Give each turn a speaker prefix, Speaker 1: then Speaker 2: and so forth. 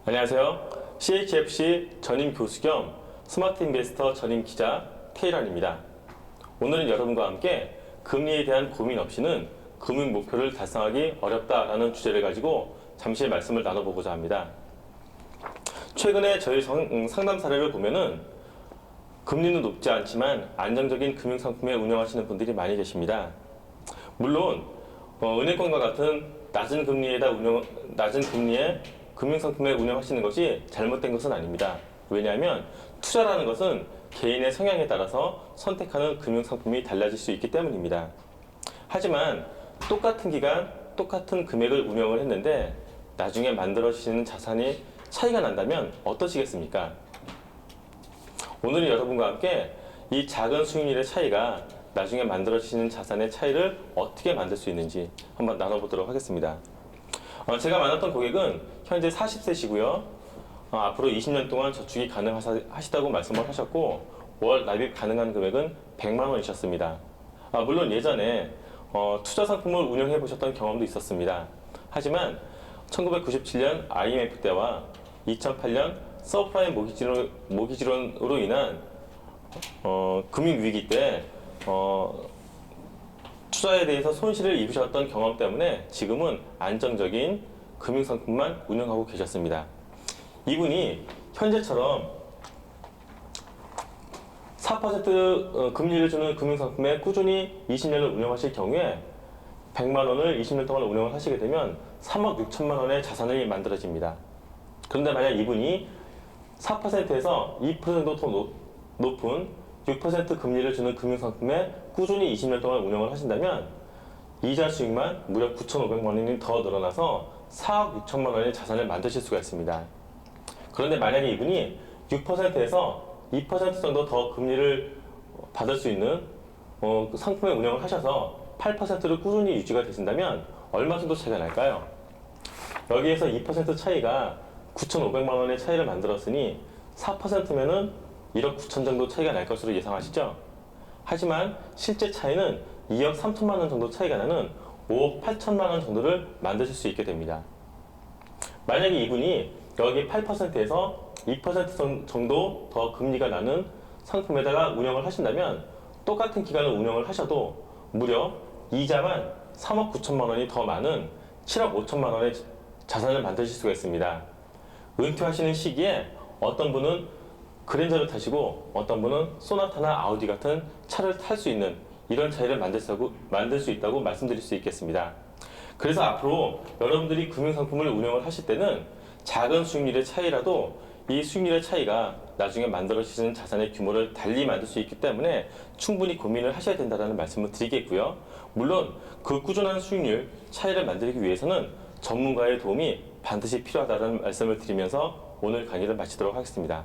Speaker 1: 안녕하세요. CHFC 전임 교수 겸 스마트 인베스터 전임 기자 테일환입니다. 오늘은 여러분과 함께 금리에 대한 고민 없이는 금융 목표를 달성하기 어렵다라는 주제를 가지고 잠시 말씀을 나눠보고자 합니다. 최근에 저희 상담 사례를 보면은 금리는 높지 않지만 안정적인 금융상품에 운영하시는 분들이 많이 계십니다. 물론 은행권과 같은 낮은 금리에 금융상품에 운영하시는 것이 잘못된 것은 아닙니다. 왜냐하면 투자라는 것은 개인의 성향에 따라서 선택하는 금융상품이 달라질 수 있기 때문입니다. 하지만 똑같은 기간, 똑같은 금액을 운영을 했는데 나중에 만들어지는 자산이 차이가 난다면 어떠시겠습니까? 오늘은 여러분과 함께 이 작은 수익률의 차이가 나중에 만들어지는 자산의 차이를 어떻게 만들 수 있는지 한번 나눠보도록 하겠습니다. 제가 만났던 고객은 현재 40세시고요. 앞으로 20년 동안 저축이 가능하시다고 말씀을 하셨고 월 납입 가능한 금액은 100만 원이셨습니다. 물론 예전에 투자 상품을 운영해 보셨던 경험도 있었습니다. 하지만 1997년 IMF 때와 2008년 서브프라임 모기지론으로 인한 금융위기 때 투자에 대해서 손실을 입으셨던 경험 때문에 지금은 안정적인 금융상품만 운영하고 계셨습니다. 이분이 현재처럼 4% 금리를 주는 금융상품에 꾸준히 20년을 운영하실 경우에 100만 원을 20년 동안 운영을 하시게 되면 3억 6천만 원의 자산이 만들어집니다. 그런데 만약 이분이 4%에서 2% 정도 더 높은 6% 금리를 주는 금융상품에 꾸준히 20년 동안 운영을 하신다면 이자 수익만 무려 9,500만 원이 더 늘어나서 4억 6천만 원의 자산을 만드실 수가 있습니다. 그런데 만약에 이분이 6%에서 2% 정도 더 금리를 받을 수 있는 상품의 운영을 하셔서 8%를 꾸준히 유지가 되신다면 얼마 정도 차이가 날까요? 여기에서 2% 차이가 9,500만 원의 차이를 만들었으니 4%면은 1억 9천 정도 차이가 날 것으로 예상하시죠? 하지만 실제 차이는 2억 3천만 원 정도 차이가 나는 5억 8천만 원 정도를 만드실 수 있게 됩니다. 만약에 이분이 여기 8%에서 2% 정도 더 금리가 나는 상품에다가 운영을 하신다면 똑같은 기간을 운영을 하셔도 무려 이자만 3억 9천만 원이 더 많은 7억 5천만 원의 자산을 만드실 수가 있습니다. 은퇴하시는 시기에 어떤 분은 그랜저를 타시고 어떤 분은 소나타나 아우디 같은 차를 탈 수 있는 이런 차이를 만들 수 있다고 말씀드릴 수 있겠습니다. 그래서 앞으로 여러분들이 금융상품을 운영을 하실 때는 작은 수익률의 차이라도 이 수익률의 차이가 나중에 만들어지는 자산의 규모를 달리 만들 수 있기 때문에 충분히 고민을 하셔야 된다는 말씀을 드리겠고요. 물론 그 꾸준한 수익률 차이를 만들기 위해서는 전문가의 도움이 반드시 필요하다는 말씀을 드리면서 오늘 강의를 마치도록 하겠습니다.